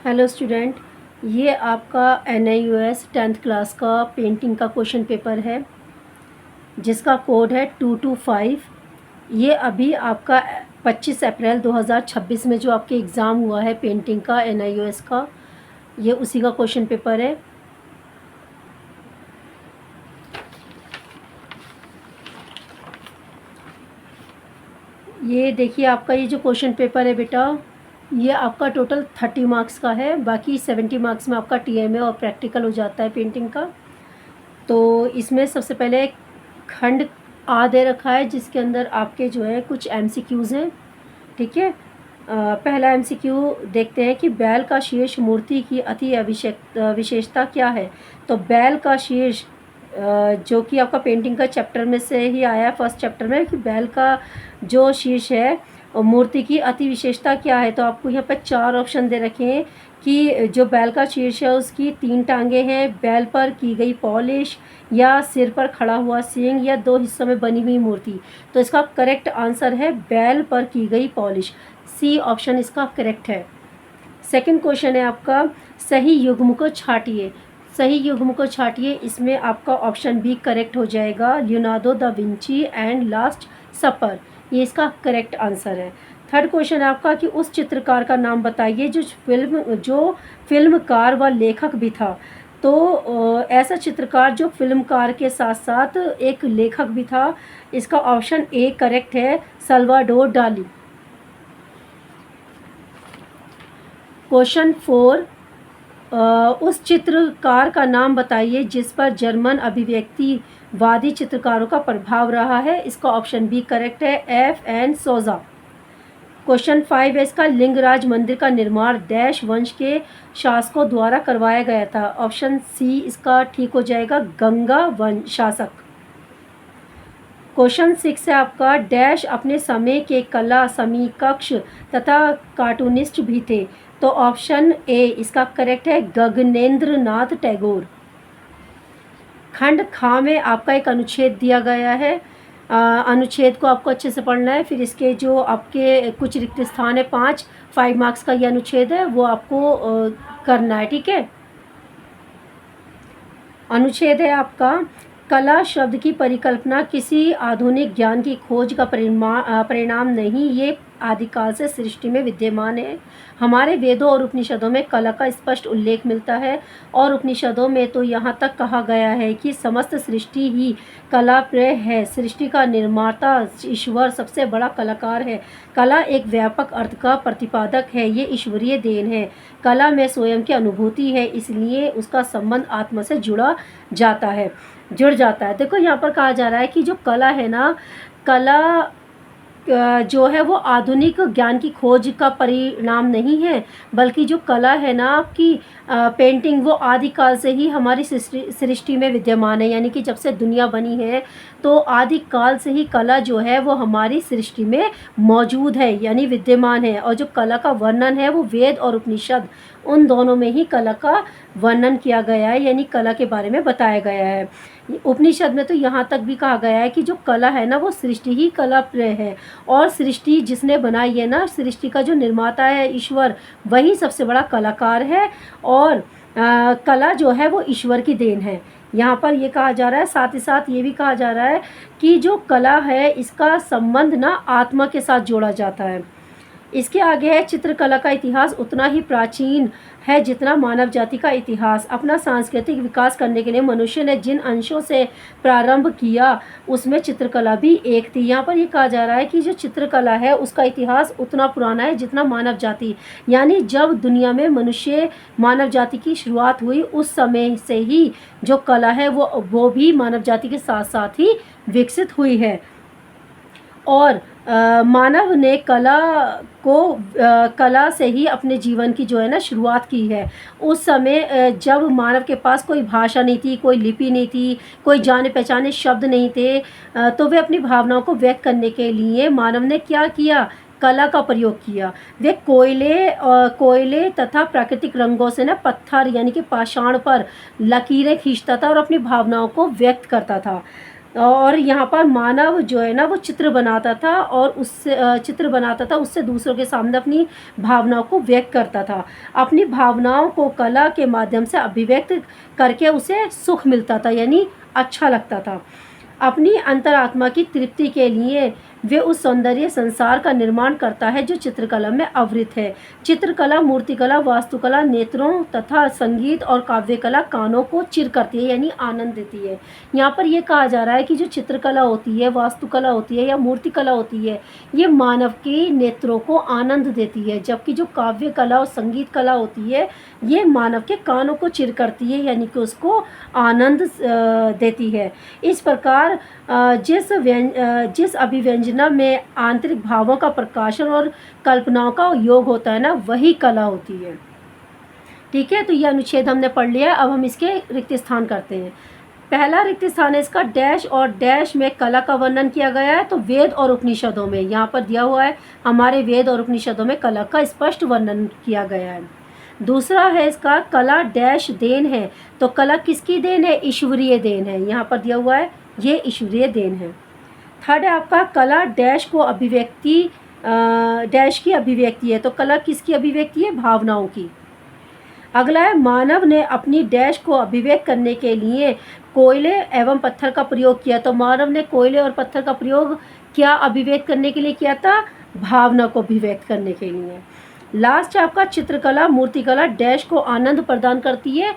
Hello student, ये आपका NIOS 10th class का पेंटिंग का क्वेश्चन पेपर है जिसका कोड है 225। ये अभी आपका 25 अप्रैल 2026 में जो आपके एग्ज़ाम हुआ है पेंटिंग का NIOS का, ये उसी का क्वेश्चन पेपर है। ये देखिए, आपका ये जो क्वेश्चन पेपर है बेटा, ये आपका टोटल 30 मार्क्स का है। बाकी 70 मार्क्स में आपका TMA और प्रैक्टिकल हो जाता है पेंटिंग का। तो इसमें सबसे पहले खंड आ दे रखा है जिसके अंदर आपके जो है कुछ MCQs हैं। ठीक है, पहला MCQ देखते हैं कि बैल का शीर्ष मूर्ति की अति विशेषता क्या है। तो बैल का शीर्ष जो कि आपका पेंटिंग का चैप्टर में से ही आया, फर्स्ट चैप्टर में, कि बैल का जो शीर्ष है मूर्ति की अति विशेषता क्या है। तो आपको यहाँ पर 4 ऑप्शन दे रखे हैं कि जो बैल का शीर्ष है उसकी 3 टांगें हैं, बैल पर की गई पॉलिश, या सिर पर खड़ा हुआ सिंह, या 2 हिस्सों में बनी हुई मूर्ति। तो इसका करेक्ट आंसर है बैल पर की गई पॉलिश। सी ऑप्शन इसका करेक्ट है। सेकंड क्वेश्चन है आपका, सही युग्म को छाटिए। सही युग्म को छाटिए, इसमें आपका ऑप्शन बी करेक्ट हो जाएगा, Leonardo da Vinci and last सपर। ये इसका करेक्ट आंसर है। थर्ड क्वेश्चन है आपका कि उस चित्रकार का नाम बताइए जो फिल्मकार व लेखक भी था। तो ऐसा चित्रकार जो फिल्मकार के साथ साथ एक लेखक भी था, इसका ऑप्शन ए करेक्ट है, सल्वाडोर डाली। क्वेश्चन 4, उस चित्रकार का नाम बताइए जिस पर जर्मन अभिव्यक्तिवादी चित्रकारों का प्रभाव रहा है। इसका ऑप्शन बी करेक्ट है, FN सोजा। क्वेश्चन 5 है इसका, लिंगराज मंदिर का निर्माण डैश वंश के शासकों द्वारा करवाया गया था। ऑप्शन सी इसका ठीक हो जाएगा, गंगा वंश शासक। क्वेश्चन 6 है आपका, डैश अपने समय के कला समीक्षक तथा कार्टूनिस्ट भी थे। तो ऑप्शन ए इसका करेक्ट है, गगनेंद्र नाथ टैगोर। खंड खा में आपका एक अनुच्छेद दिया गया है। अनुच्छेद को आपको अच्छे से पढ़ना है। फिर इसके जो आपके कुछ रिक्त स्थान है, 5 मार्क्स का ये अनुच्छेद है, वो आपको करना है। ठीक है, अनुच्छेद है आपका, कला शब्द की परिकल्पना किसी आधुनिक ज्ञान की खोज का परिणाम नहीं, ये आदिकाल से सृष्टि में विद्यमान है। हमारे वेदों और उपनिषदों में कला का स्पष्ट उल्लेख मिलता है, और उपनिषदों में तो यहाँ तक कहा गया है कि समस्त सृष्टि ही कलाप्रिय है। सृष्टि का निर्माता ईश्वर सबसे बड़ा कलाकार है। कला एक व्यापक अर्थ का प्रतिपादक है, ये ईश्वरीय देन है। कला में स्वयं की अनुभूति है, इसलिए उसका संबंध आत्मा से जुड़ जाता है। देखो, यहाँ पर कहा जा रहा है कि जो कला है ना, कला जो है वो आधुनिक ज्ञान की खोज का परिणाम नहीं है, बल्कि जो कला है ना आपकी पेंटिंग, वो आदिकाल से ही हमारी सृष्टि में विद्यमान है। यानी कि जब से दुनिया बनी है तो आदिकाल से ही कला जो है वो हमारी सृष्टि में मौजूद है, यानी विद्यमान है। और जो कला का वर्णन है वो वेद और उपनिषद, उन दोनों में ही कला का वर्णन किया गया है, यानी कला के बारे में बताया गया है। उपनिषद में तो यहाँ तक भी कहा गया है कि जो कला है ना, वो सृष्टि ही कला प्रिय है, और सृष्टि जिसने बनाई है ना, सृष्टि का जो निर्माता है ईश्वर, वही सबसे बड़ा कलाकार है, और कला जो है वो ईश्वर की देन है। यहाँ पर ये कहा जा रहा है, साथ ही साथ ये भी कहा जा रहा है कि जो कला है इसका संबंध ना आत्मा के साथ जोड़ा जाता है। इसके आगे है, चित्रकला का इतिहास उतना ही प्राचीन है जितना मानव जाति का इतिहास। अपना सांस्कृतिक विकास करने के लिए मनुष्य ने जिन अंशों से प्रारंभ किया उसमें चित्रकला भी एक थी। यहाँ पर ये कहा जा रहा है कि जो चित्रकला है उसका इतिहास उतना पुराना है जितना मानव जाति, यानी जब दुनिया में मनुष्य मानव जाति की शुरुआत हुई उस समय से ही जो कला है वो भी मानव जाति के साथ साथ ही विकसित हुई है। और मानव ने कला से ही अपने जीवन की जो है ना शुरुआत की है। उस समय जब मानव के पास कोई भाषा नहीं थी, कोई लिपि नहीं थी, कोई जाने पहचाने शब्द नहीं थे, तो वे अपनी भावनाओं को व्यक्त करने के लिए मानव ने क्या किया, कला का प्रयोग किया। वे कोयले तथा प्राकृतिक रंगों से ना पत्थर यानी कि पाषाण पर लकीरें खींचता था और अपनी भावनाओं को व्यक्त करता था। और यहाँ पर मानव जो है ना वो चित्र बनाता था और उससे दूसरों के सामने अपनी भावनाओं को व्यक्त करता था। अपनी भावनाओं को कला के माध्यम से अभिव्यक्त करके उसे सुख मिलता था, यानी अच्छा लगता था। अपनी अंतरात्मा की तृप्ति के लिए वे उस सौंदर्य संसार का निर्माण करता है जो चित्रकला में आवृत है। चित्रकला, मूर्तिकला, वास्तुकला नेत्रों तथा संगीत और काव्य कला कानों को चिर करती है, यानी आनंद देती है। यहाँ पर यह कहा जा रहा है कि जो चित्रकला होती है, वास्तुकला होती है या मूर्तिकला होती है, ये मानव के नेत्रों को आनंद देती है, जबकि जो काव्य कला और संगीत कला होती है ये मानव के कानों को चिर करती है, यानी कि उसको आनंद देती है। इस प्रकार जिस अभिव्यंजना में आंतरिक भावों का प्रकाशन और कल्पनाओं का योग होता है ना, वही कला होती है। ठीक है, तो ये अनुच्छेद हमने पढ़ लिया है। अब हम इसके रिक्त स्थान करते हैं। पहला रिक्त स्थान है इसका डैश और डैश में कला का वर्णन किया गया है, तो वेद और उपनिषदों में यहाँ पर दिया हुआ है, हमारे वेद और उपनिषदों में कला का स्पष्ट वर्णन किया गया है। दूसरा है इसका कला डैश देन है, तो कला किसकी देन है? ईश्वरीय देन है, यहाँ पर दिया हुआ है ये ईश्वरीय देन है। थर्ड है आपका कला डैश को अभिव्यक्ति डैश की अभिव्यक्ति है, तो कला किसकी अभिव्यक्ति है? भावनाओं की। अगला है मानव ने अपनी डैश को अभिव्यक्त करने के लिए कोयले एवं पत्थर का प्रयोग किया, तो मानव ने कोयले और पत्थर का प्रयोग क्या अभिव्यक्त करने के लिए किया था? भावना को अभिव्यक्त करने के लिए। लास्ट है आपका चित्रकला मूर्तिकला डैश को आनंद प्रदान करती है,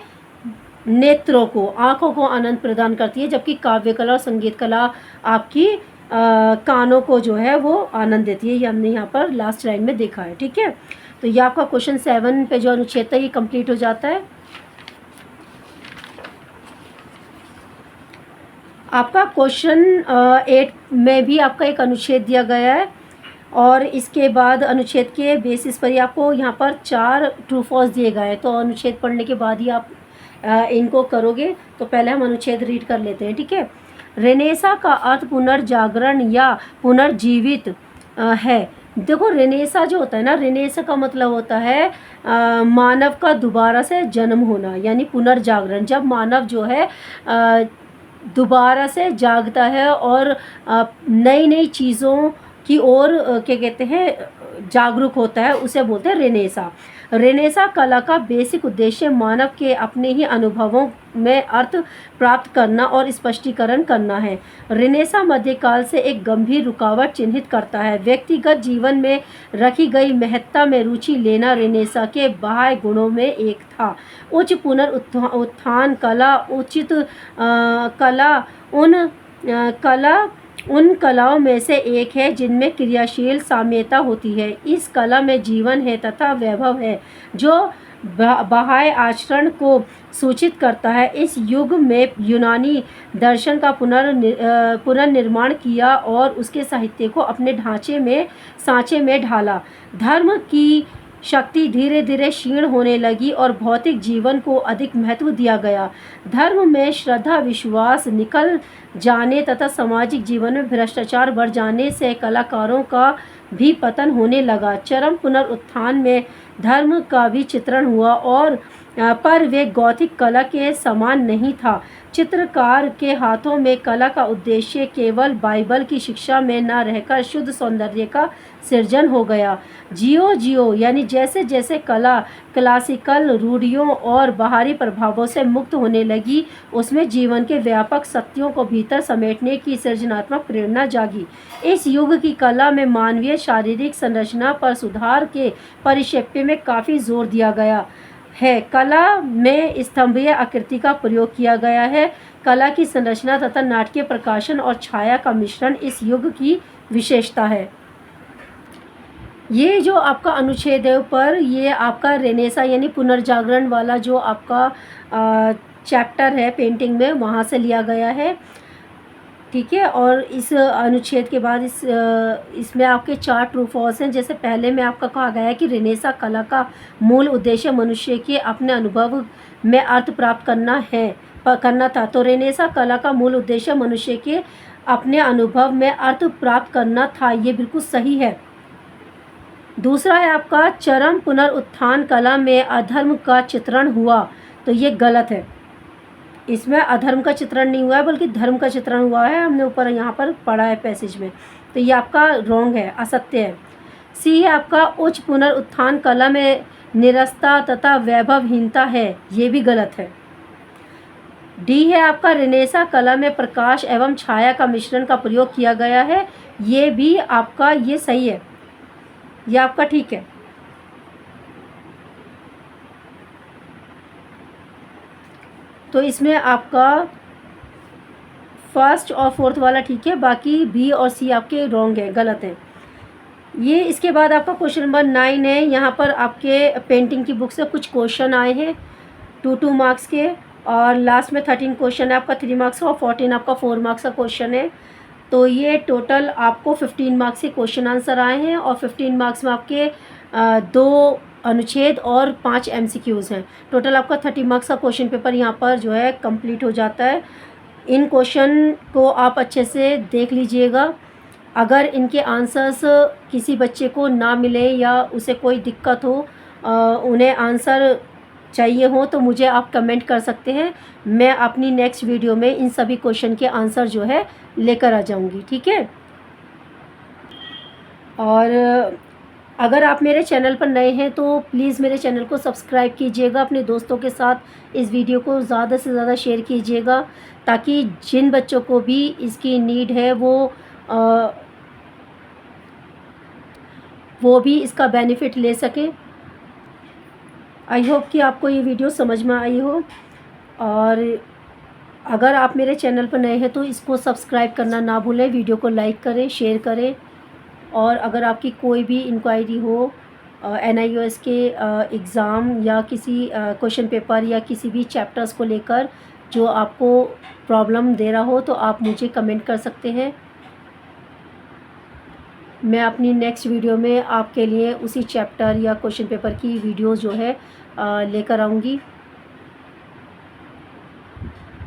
नेत्रों को, आँखों को आनंद प्रदान करती है, जबकि काव्य कला और संगीत कला आपकी कानों को जो है वो आनंद देती है। ये हमने यहाँ पर लास्ट लाइन में देखा है। ठीक है, तो ये आपका क्वेश्चन 7 पे जो अनुच्छेद था ये कंप्लीट हो जाता है। आपका क्वेश्चन 8 में भी आपका एक अनुच्छेद दिया गया है और इसके बाद अनुच्छेद के बेसिस पर ही आपको यहाँ पर 4 ट्रू फॉल्स दिए गए हैं, तो अनुच्छेद पढ़ने के बाद ही आप इनको करोगे। तो पहले हम अनुच्छेद रीड कर लेते हैं। ठीक है, रेनेसा का अर्थ पुनर्जागरण या पुनर्जीवित है। देखो रेनेसा जो होता है ना, रेनेसा का मतलब होता है मानव का दोबारा से जन्म होना, यानी पुनर्जागरण। जब मानव जो है दोबारा से जागता है और नई नई चीज़ों की ओर क्या कहते हैं जागरूक होता है, उसे बोलते हैं रेनेसा। रेनेसा कला का बेसिक उद्देश्य मानव के अपने ही अनुभवों में अर्थ प्राप्त करना और स्पष्टीकरण करना है। रेनेसा मध्यकाल से एक गंभीर रुकावट चिन्हित करता है। व्यक्तिगत जीवन में रखी गई महत्ता में रुचि लेना रेनेसा के बाह्य गुणों में एक था। उच्च पुनरुत्थान कला उन कलाओं में से एक है जिनमें क्रियाशील साम्यता होती है। इस कला में जीवन है तथा वैभव है जो बाह्य आचरण को सूचित करता है। इस युग में यूनानी दर्शन का पुनर्निर्माण किया और उसके साहित्य को अपने सांचे में ढाला। धर्म की शक्ति धीरे धीरे क्षीण होने लगी और भौतिक जीवन को अधिक महत्व दिया गया। धर्म में श्रद्धा विश्वास निकल जाने तथा सामाजिक जीवन में भ्रष्टाचार बढ़ जाने से कलाकारों का भी पतन होने लगा। चरम पुनरुत्थान में धर्म का भी चित्रण हुआ पर वे गौथिक कला के समान नहीं था। चित्रकार के हाथों में कला का उद्देश्य केवल बाइबल की शिक्षा में न रहकर शुद्ध सौंदर्य का सृजन हो गया। जियो यानी जैसे जैसे कला क्लासिकल रूढ़ियों और बाहरी प्रभावों से मुक्त होने लगी, उसमें जीवन के व्यापक सत्यों को भीतर समेटने की सृजनात्मक प्रेरणा जागी। इस युग की कला में मानवीय शारीरिक संरचना पर सुधार के परिक्षेप्य में काफ़ी जोर दिया गया है। कला में स्तंभीय आकृति का प्रयोग किया गया है। कला की संरचना तथा नाटकीय प्रकाशन और छाया का मिश्रण इस युग की विशेषता है। ये जो आपका अनुच्छेद है ऊपर, ये आपका रेनेसा यानी पुनर्जागरण वाला जो आपका चैप्टर है पेंटिंग में, वहाँ से लिया गया है। ठीक है, और इस अनुच्छेद के बाद इसमें आपके 4 ट्रू फॉल्स हैं। जैसे पहले में आपका कहा गया है कि रेनेसा कला का मूल उद्देश्य मनुष्य के अपने अनुभव में अर्थ प्राप्त करना था। तो रेनेसा कला का मूल उद्देश्य मनुष्य के अपने अनुभव में अर्थ प्राप्त करना था, ये बिल्कुल सही है। दूसरा है आपका चरम पुनरुत्थान कला में अधर्म का चित्रण हुआ, तो ये गलत है। इसमें अधर्म का चित्रण नहीं हुआ है बल्कि धर्म का चित्रण हुआ है, हमने ऊपर यहाँ पर पढ़ा है पैसेज में। तो ये आपका रॉन्ग है, असत्य है। सी है आपका उच्च पुनरुत्थान कला में निरस्ता तथा वैभवहीनता है, ये भी गलत है। डी है आपका रेनेसा कला में प्रकाश एवं छाया का मिश्रण का प्रयोग किया गया है, ये भी आपका ये सही है, ये आपका ठीक है। तो इसमें आपका फर्स्ट और फोर्थ वाला ठीक है, बाकी बी और सी आपके रॉन्ग है, गलत है। ये इसके बाद आपका क्वेश्चन नंबर 9 है। यहाँ पर आपके पेंटिंग की बुक से कुछ क्वेश्चन आए हैं 2 मार्क्स के, और लास्ट में 13 क्वेश्चन है आपका 3 मार्क्स का, और 14 आपका 4 मार्क्स का क्वेश्चन है। तो ये टोटल आपको 15 मार्क्स के क्वेश्चन आंसर आए हैं, और 15 मार्क्स में आपके 2 अनुच्छेद और 5 MCQs हैं। टोटल आपका 30 मार्क्स का क्वेश्चन पेपर यहाँ पर जो है कंप्लीट हो जाता है। इन क्वेश्चन को आप अच्छे से देख लीजिएगा। अगर इनके आंसर्स किसी बच्चे को ना मिले या उसे कोई दिक्कत हो, उन्हें आंसर चाहिए हो, तो मुझे आप कमेंट कर सकते हैं। मैं अपनी नेक्स्ट वीडियो में इन सभी क्वेश्चन के आंसर जो है लेकर आ जाऊंगी, ठीक है। और अगर आप मेरे चैनल पर नए हैं तो प्लीज़ मेरे चैनल को सब्सक्राइब कीजिएगा, अपने दोस्तों के साथ इस वीडियो को ज़्यादा से ज़्यादा शेयर कीजिएगा, ताकि जिन बच्चों को भी इसकी नीड है वो भी इसका बेनिफिट ले सकें। आई होप कि आपको ये वीडियो समझ में आई हो, और अगर आप मेरे चैनल पर नए हैं तो इसको सब्सक्राइब करना ना भूलें, वीडियो को लाइक करें, शेयर करें। और अगर आपकी कोई भी इंक्वायरी हो NIOS के एग्ज़ाम या किसी क्वेश्चन पेपर या किसी भी चैप्टर्स को लेकर जो आपको प्रॉब्लम दे रहा हो, तो आप मुझे कमेंट कर सकते हैं। मैं अपनी नेक्स्ट वीडियो में आपके लिए उसी चैप्टर या क्वेश्चन पेपर की वीडियो जो है लेकर आऊँगी।